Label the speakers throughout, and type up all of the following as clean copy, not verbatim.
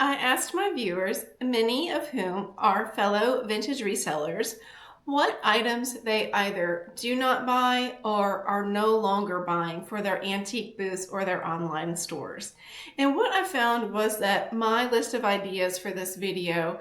Speaker 1: I asked my viewers, many of whom are fellow vintage resellers, what items they either do not buy or are no longer buying for their antique booths or their online stores. And what I found was that my list of ideas for this video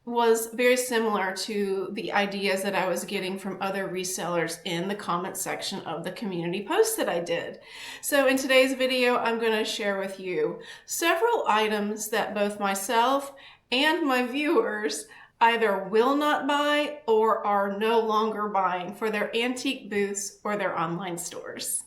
Speaker 1: was very similar to the ideas that I was getting from other resellers in the comment section of the community post that I did. So in today's video, I'm going to share with you several items that both myself and my viewers either will not buy or are no longer buying for their antique booths or their online stores.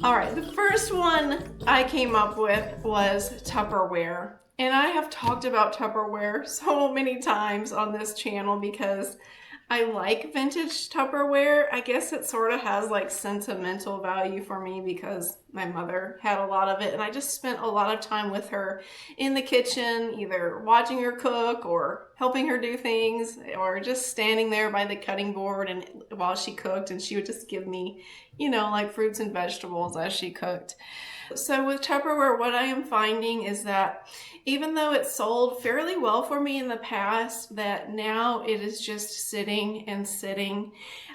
Speaker 1: All right, the first one I came up with was Tupperware. And I have talked about Tupperware so many times on this channel because I like vintage Tupperware. I guess it sort of has like sentimental value for me because my mother had a lot of it and I just spent a lot of time with her in the kitchen, either watching her cook or helping her do things or just standing there by the cutting board and while she cooked, and she would just give me, like fruits and vegetables as she cooked. So with Tupperware, what I am finding is that even though it sold fairly well for me in the past, that now it is just sitting and sitting.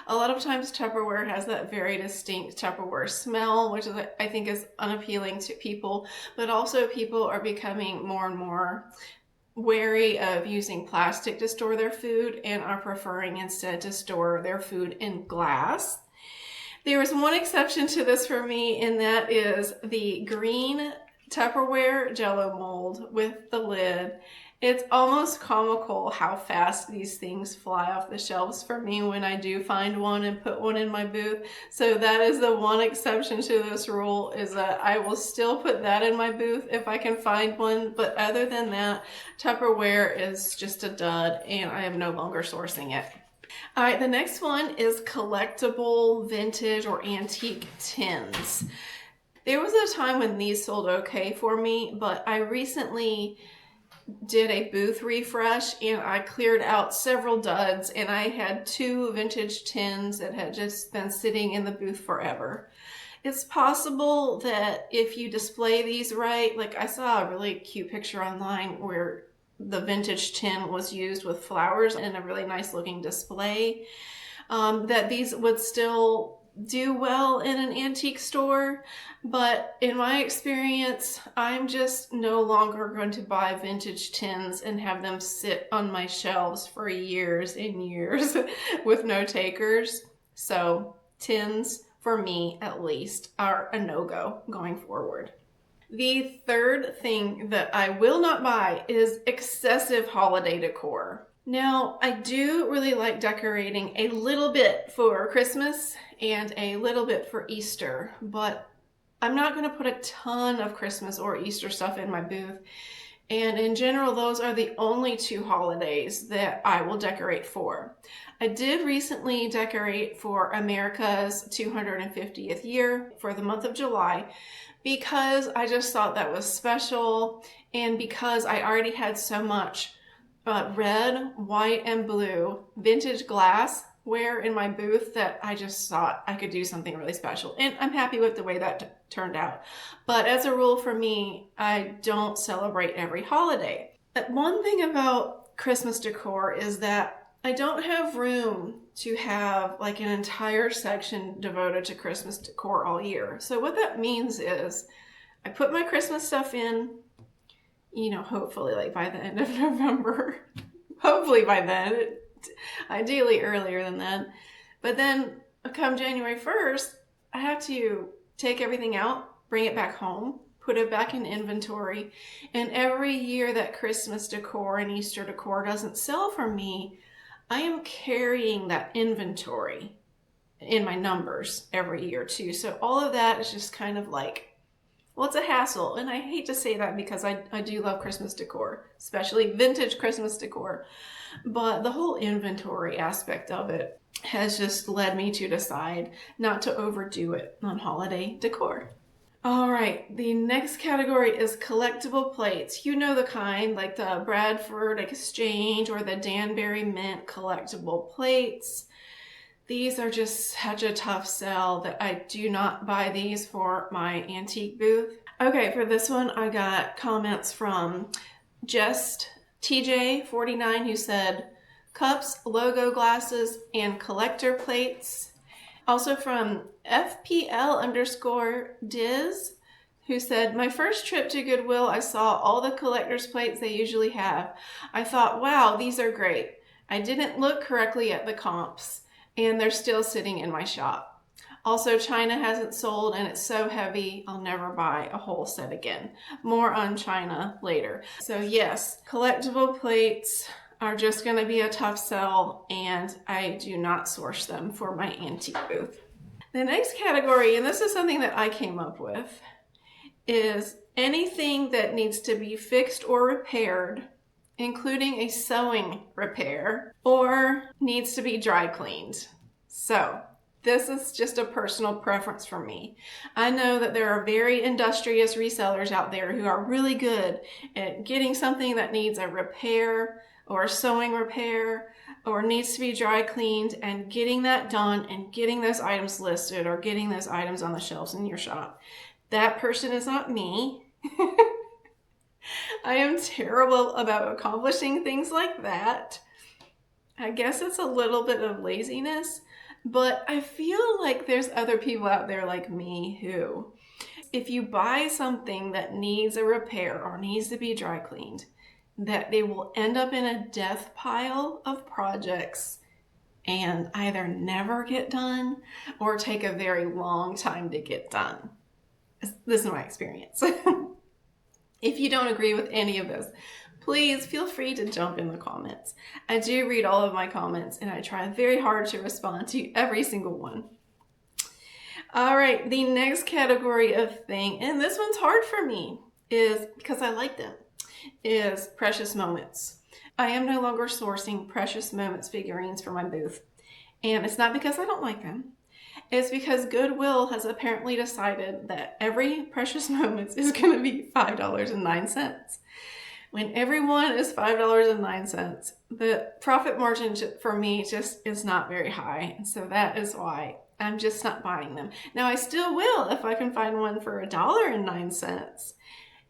Speaker 1: A lot of times Tupperware has that very distinct Tupperware smell, which I think is unappealing to people, but also people are becoming more and more wary of using plastic to store their food and are preferring instead to store their food in glass. There is one exception to this for me, and that is the green Tupperware Jello mold with the lid. It's almost comical how fast these things fly off the shelves for me when I do find one and put one in my booth. So that is the one exception to this rule, is that I will still put that in my booth if I can find one. But other than that, Tupperware is just a dud and I am no longer sourcing it. All right, the next one is collectible vintage or antique tins. There was a time when these sold okay for me, but I recently did a booth refresh and I cleared out several duds, and I had 2 vintage tins that had just been sitting in the booth forever. It's possible that if you display these right, like I saw a really cute picture online where the vintage tin was used with flowers in a really nice looking display, that these would still do well in an antique store. But in my experience, I'm just no longer going to buy vintage tins and have them sit on my shelves for years and years with no takers. So tins, for me at least, are a no-go going forward. The third thing that I will not buy is excessive holiday decor. Now, I do really like decorating a little bit for Christmas and a little bit for Easter, but I'm not going to put a ton of Christmas or Easter stuff in my booth. And in general, those are the only 2 holidays that I will decorate for. I did recently decorate for America's 250th year for the month of July, because I just thought that was special, and because I already had so much red, white, and blue vintage glassware in my booth that I just thought I could do something really special. And I'm happy with the way that turned out. But as a rule for me, I don't celebrate every holiday. But one thing about Christmas decor is that I don't have room to have like an entire section devoted to Christmas decor all year. So what that means is I put my Christmas stuff in, hopefully like by the end of November. Hopefully by then, ideally earlier than that. But then come January 1st, I have to take everything out, bring it back home, put it back in inventory. And every year that Christmas decor and Easter decor doesn't sell for me, I am carrying that inventory in my numbers every year too. So all of that is just kind of like, well, it's a hassle. And I hate to say that because I do love Christmas decor, especially vintage Christmas decor. But the whole inventory aspect of it has just led me to decide not to overdo it on holiday decor. All right, the next category is collectible plates. You know the kind, like the Bradford Exchange or the Danbury Mint collectible plates. These are just such a tough sell that I do not buy these for my antique booth. Okay, for this one, I got comments from Just TJ49 who said cups, logo glasses, and collector plates. Also from FPL_Diz who said, my first trip to Goodwill, I saw all the collector's plates they usually have. I thought, wow, these are great. I didn't look correctly at the comps, and they're still sitting in my shop. Also, China hasn't sold, and it's so heavy, I'll never buy a whole set again. More on China later. So yes, collectible plates are just going to be a tough sell, and I do not source them for my antique booth. The next category, and this is something that I came up with, is anything that needs to be fixed or repaired, including a sewing repair, or needs to be dry cleaned. So this is just a personal preference for me. I know that there are very industrious resellers out there who are really good at getting something that needs a repair or a sewing repair or needs to be dry cleaned and getting that done and getting those items listed or getting those items on the shelves in your shop. That person is not me. I am terrible about accomplishing things like that. I guess it's a little bit of laziness, but I feel like there's other people out there like me who, if you buy something that needs a repair or needs to be dry cleaned, that they will end up in a death pile of projects and either never get done or take a very long time to get done. This is my experience. If you don't agree with any of this, please feel free to jump in the comments. I do read all of my comments and I try very hard to respond to every single one. All right, the next category of thing, and this one's hard for me, is because I like them, is precious moments. I am no longer sourcing precious moments figurines for my booth. And it's not because I don't like them. It's because Goodwill has apparently decided that every precious moments is going to be $5.09. When everyone is $5.09, the profit margin for me just is not very high. And so that is why I'm just not buying them. Now I still will if I can find one for $1.09.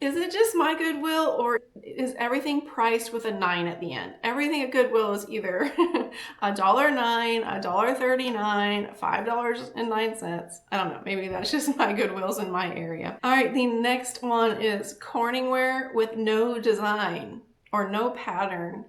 Speaker 1: Is it just my Goodwill, or is everything priced with a 9 at the end? Everything at Goodwill is either $1.09, $1.39, $5.09. I don't know, maybe that's just my Goodwills in my area. All right, the next one is CorningWare with no design or no pattern.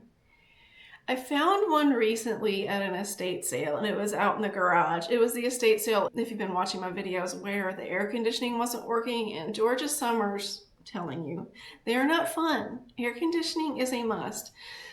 Speaker 1: I found one recently at an estate sale and it was out in the garage. It was the estate sale, if you've been watching my videos, where the air conditioning wasn't working and Georgia summers, telling you, they are not fun. Air conditioning is a must.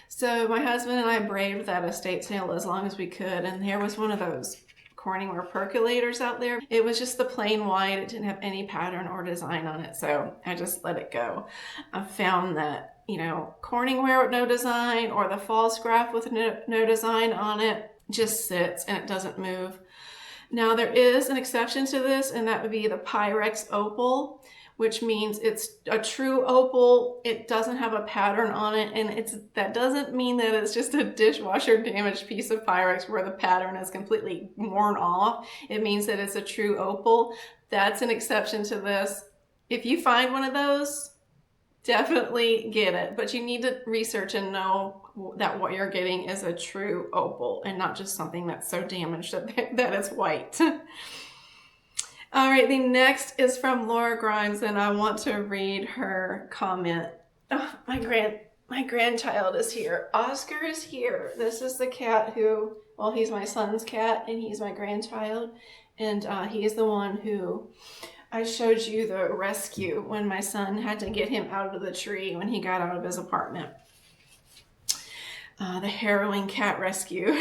Speaker 1: So my husband and I braved that estate sale as long as we could, and there was one of those CorningWare percolators out there. It was just the plain white. It didn't have any pattern or design on it, so I just let it go. I found that, you know, CorningWare with no design or the false graph with no design on it just sits and it doesn't move. Now there is an exception to this, and that would be the Pyrex Opal, which means it's a true opal. It doesn't have a pattern on it, and that doesn't mean that it's just a dishwasher damaged piece of Pyrex where the pattern is completely worn off. It means that it's a true opal. That's an exception to this. If you find one of those, definitely get it, but you need to research and know that what you're getting is a true opal and not just something that's so damaged that it's white. All right, the next is from Laura Grimes, and I want to read her comment. Oh, my grandchild is here. Oscar is here. This is the cat who, well, he's my son's cat, and he's my grandchild, and he is the one who I showed you the rescue when my son had to get him out of the tree when he got out of his apartment. The harrowing cat rescue.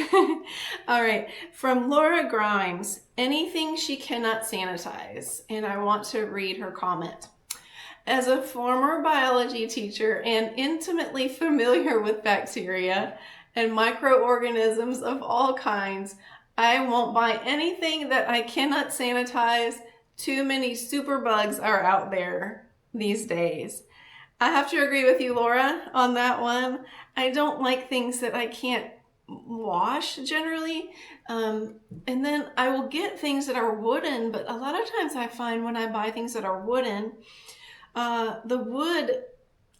Speaker 1: All right, from Laura Grimes, anything she cannot sanitize. And I want to read her comment. As a former biology teacher and intimately familiar with bacteria and microorganisms of all kinds, I won't buy anything that I cannot sanitize. Too many superbugs are out there these days. I have to agree with you, Laura, on that one. I don't like things that I can't wash generally. And then I will get things that are wooden, but a lot of times I find when I buy things that are wooden, the wood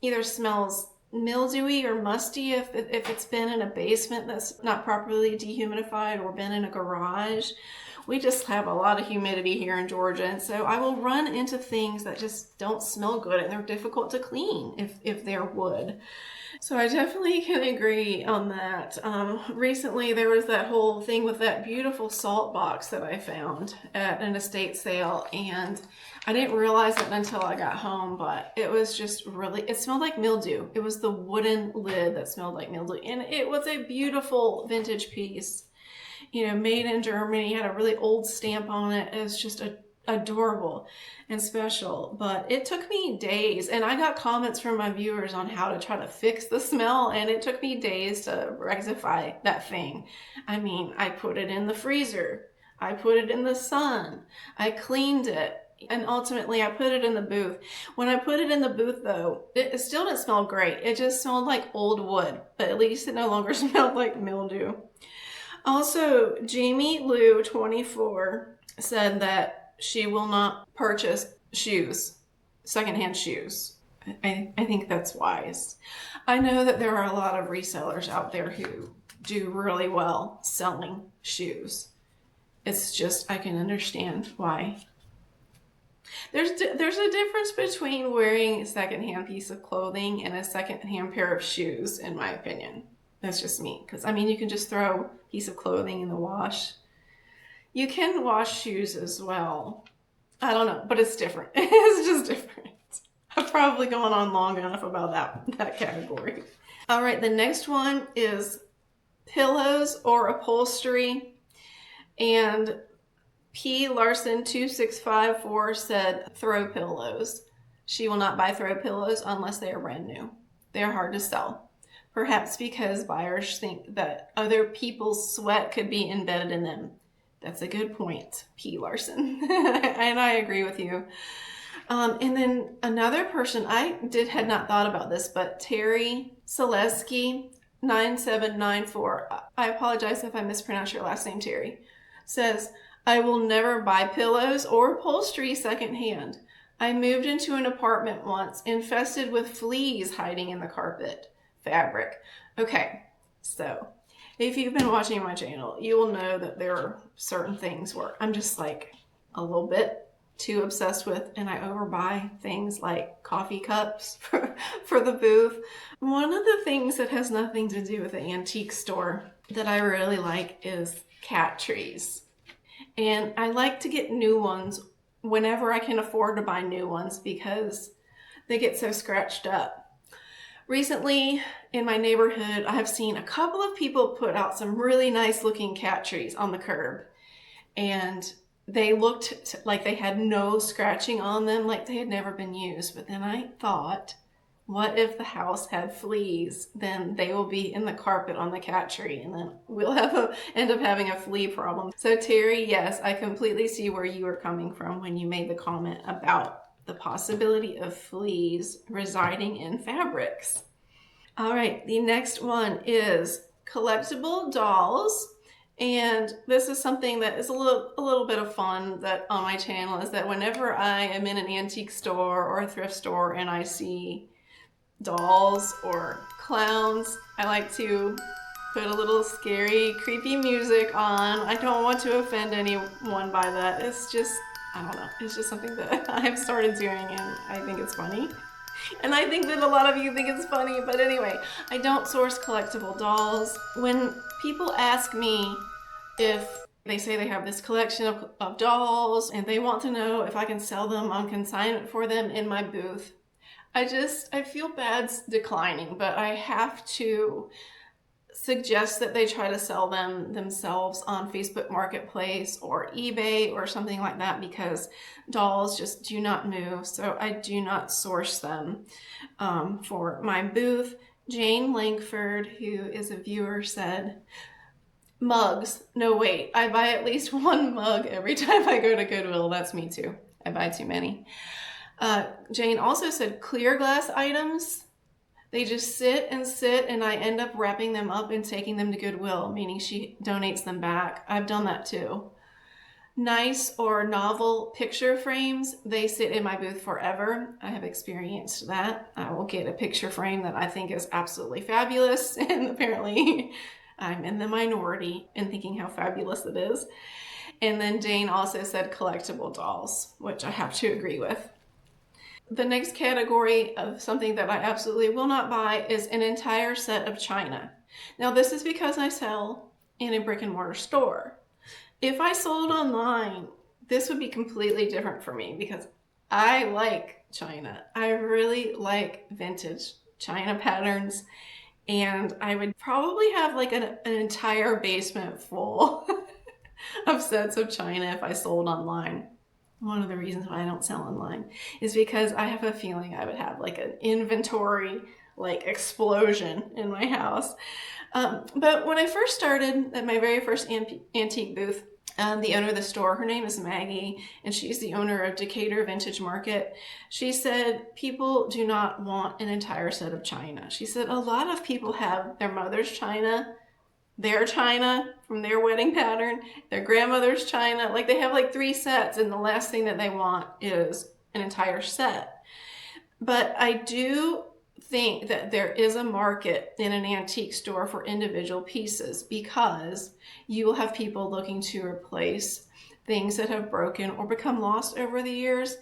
Speaker 1: either smells mildewy or musty if it's been in a basement that's not properly dehumidified or been in a garage. We just have a lot of humidity here in Georgia, and so I will run into things that just don't smell good and they're difficult to clean if they're wood. So I definitely can agree on that. Recently there was that whole thing with that beautiful salt box that I found at an estate sale, and I didn't realize it until I got home, but it was just really, it smelled like mildew. It was the wooden lid that smelled like mildew, and it was a beautiful vintage piece, you know, made in Germany, had a really old stamp on it. It was just adorable and special, but it took me days, and I got comments from my viewers on how to try to fix the smell, and it took me days to rectify that thing. I mean, I put it in the freezer, I put it in the sun, I cleaned it, and ultimately I put it in the booth. When I put it in the booth though, it still didn't smell great. It just smelled like old wood, but at least it no longer smelled like mildew. Also, Jamie Lou 24 said that she will not purchase shoes, secondhand shoes. I think that's wise. I know that there are a lot of resellers out there who do really well selling shoes. It's just, I can understand why. There's a difference between wearing a secondhand piece of clothing and a secondhand pair of shoes, in my opinion. That's just me. Because, I mean, you can just throw a piece of clothing in the wash. You can wash shoes as well. I don't know, but it's different. It's just different. I've probably gone on long enough about that category. All right, the next one is pillows or upholstery. And P. Larson 2654 said throw pillows. She will not buy throw pillows unless they are brand new. They are hard to sell. Perhaps because buyers think that other people's sweat could be embedded in them. That's a good point, P. Larson. And I agree with you. And then another person, had not thought about this, but Terry Selesky 9794. I apologize if I mispronounced your last name, Terry. Says, I will never buy pillows or upholstery secondhand. I moved into an apartment once infested with fleas hiding in the carpet fabric. Okay, so if you've been watching my channel, you will know that there are certain things where I'm just like a little bit too obsessed with, and I overbuy things like coffee cups for the booth. One of the things that has nothing to do with the antique store that I really like is cat trees. And I like to get new ones whenever I can afford to buy new ones because they get so scratched up. Recently in my neighborhood, I have seen a couple of people put out some really nice looking cat trees on the curb, and they looked like they had no scratching on them, like they had never been used. But then I thought, what if the house had fleas? Then they will be in the carpet on the cat tree, and then we'll end up having a flea problem. So Terry, yes, I completely see where you were coming from when you made the comment about the possibility of fleas residing in fabrics. All right, the next one is collectible dolls. And this is something that is a little bit of fun that on my channel is that whenever I am in an antique store or a thrift store and I see dolls or clowns, I like to put a little scary, creepy music on. I don't want to offend anyone by that. It's just, I don't know, it's just something that I've started doing and I think it's funny. And I think that a lot of you think it's funny, but anyway, I don't source collectible dolls. When people ask me if they say they have this collection of dolls and they want to know if I can sell them on consignment for them in my booth, I feel bad declining, but I have to suggest that they try to sell them themselves on Facebook Marketplace or eBay or something like that, because dolls just do not move. So I do not source them for my booth. Jane Langford, who is a viewer, said, mugs. No, wait, I buy at least one mug every time I go to Goodwill. That's me too. I buy too many. Jane also said clear glass items. They just sit and sit, and I end up wrapping them up and taking them to Goodwill, meaning she donates them back. I've done that too. Nice or novel picture frames, they sit in my booth forever. I have experienced that. I will get a picture frame that I think is absolutely fabulous, and apparently I'm in the minority in thinking how fabulous it is. And then Jane also said collectible dolls, which I have to agree with. The next category of something that I absolutely will not buy is an entire set of china. Now, this is because I sell in a brick and mortar store. If I sold online, this would be completely different for me because I like china. I really like vintage china patterns, and I would probably have like an entire basement full of sets of china if I sold online. One of the reasons why I don't sell online is because I have a feeling I would have like an inventory like explosion in my house. But when I first started at my very first antique booth, the owner of the store, her name is Maggie, and she's the owner of Decatur Vintage Market. She said people do not want an entire set of china. She said a lot of people have their mother's china, their china from their wedding pattern, their grandmother's china. Like they have like 3 sets, and the last thing that they want is an entire set. But I do think that there is a market in an antique store for individual pieces, because you will have people looking to replace things that have broken or become lost over the years.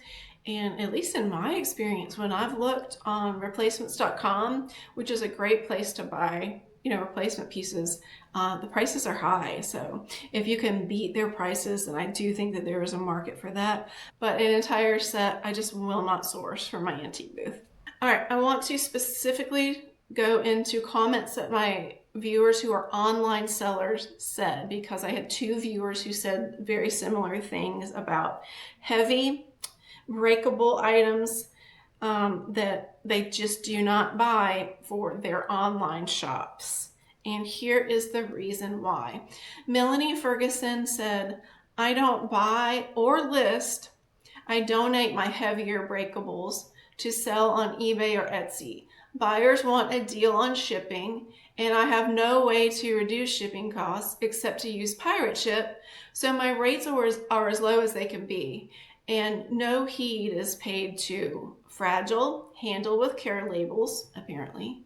Speaker 1: And at least in my experience, when I've looked on replacements.com, which is a great place to buy, replacement pieces, the prices are high. So if you can beat their prices, then I do think that there is a market for that. But an entire set, I just will not source from my antique booth. All right, I want to specifically go into comments that my viewers who are online sellers said, because I had 2 viewers who said very similar things about heavy, breakable items that they just do not buy for their online shops. And here is the reason why. Melanie Ferguson said, I don't buy or list. I donate my heavier breakables to sell on eBay or Etsy. Buyers want a deal on shipping, and I have no way to reduce shipping costs except to use pirate ship, so my rates are as low as they can be, and no heed is paid to fragile, handle with care labels, apparently,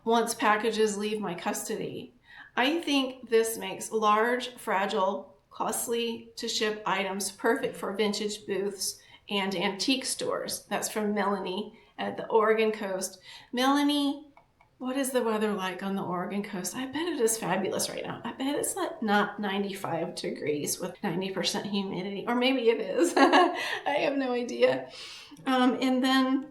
Speaker 1: once packages leave my custody. I think this makes large, fragile, costly to ship items perfect for vintage booths and antique stores. That's from Melanie at the Oregon coast. Melanie, what is the weather like on the Oregon coast? I bet it is fabulous right now. I bet it's like not 95 degrees with 90% humidity, or maybe it is. I have no idea. And then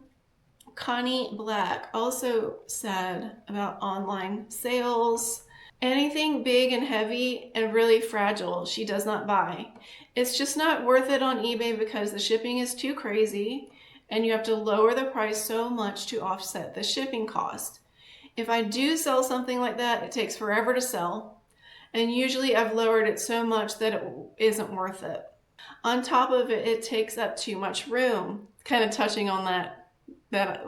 Speaker 1: Connie Black also said about online sales, anything big and heavy and really fragile, she does not buy. It's just not worth it on eBay because the shipping is too crazy and you have to lower the price so much to offset the shipping cost. If I do sell something like that, it takes forever to sell, and usually I've lowered it so much that it isn't worth it. On top of it, it takes up too much room. Kind of touching on that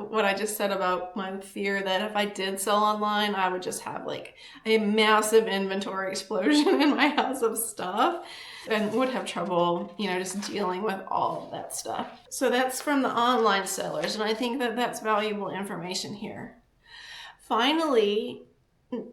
Speaker 1: what I just said about my fear that if I did sell online, I would just have like a massive inventory explosion in my house of stuff and would have trouble, just dealing with all of that stuff. So that's from the online sellers, and I think that that's valuable information here. Finally,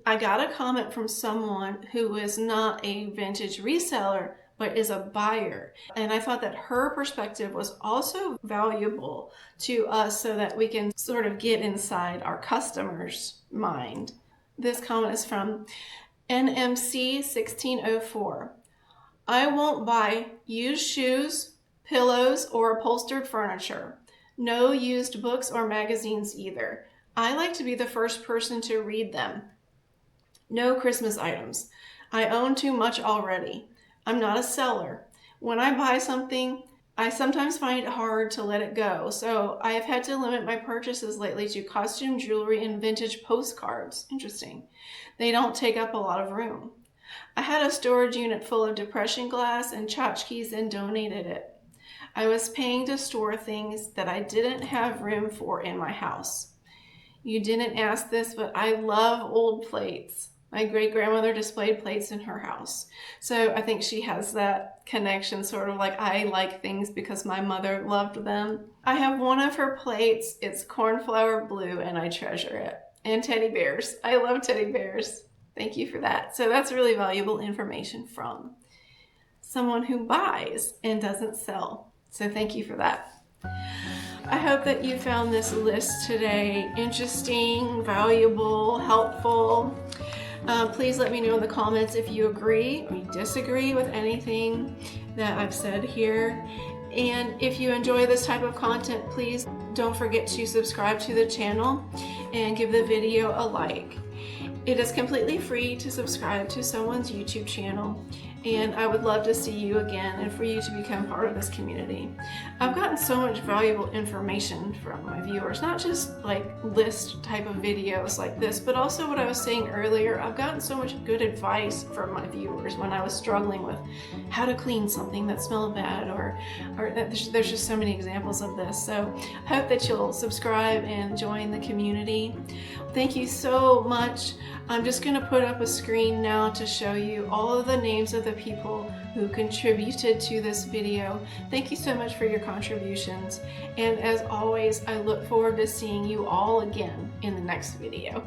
Speaker 1: I got a comment from someone who is not a vintage reseller, but is a buyer. And I thought that her perspective was also valuable to us so that we can sort of get inside our customer's mind. This comment is from NMC 1604. I won't buy used shoes, pillows, or upholstered furniture. No used books or magazines either. I like to be the first person to read them. No Christmas items. I own too much already. I'm not a seller. When I buy something, I sometimes find it hard to let it go, so I have had to limit my purchases lately to costume jewelry and vintage postcards. Interesting. They don't take up a lot of room. I had a storage unit full of depression glass and tchotchkes and donated it. I was paying to store things that I didn't have room for in my house. you didn't ask this, but I love old plates. My great-grandmother displayed plates in her house. So I think she has that connection, sort of like I like things because my mother loved them. I have one of her plates. It's cornflower blue and I treasure it. And teddy bears. I love teddy bears. Thank you for that. So that's really valuable information from someone who buys and doesn't sell. So thank you for that. I hope that you found this list today interesting, valuable, helpful. Please let me know in the comments if you agree or you disagree with anything that I've said here. And if you enjoy this type of content, please don't forget to subscribe to the channel and give the video a like. It is completely free to subscribe to someone's YouTube channel, and I would love to see you again and for you to become part of this community. I've gotten so much valuable information from my viewers, not just like list type of videos like this, but also what I was saying earlier. I've gotten so much good advice from my viewers when I was struggling with how to clean something that smelled bad, or there's just so many examples of this. So I hope that you'll subscribe and join the community. Thank you so much. I'm just going to put up a screen now to show you all of the names of the people who contributed to this video. Thank you so much for your contributions. And as always, I look forward to seeing you all again in the next video.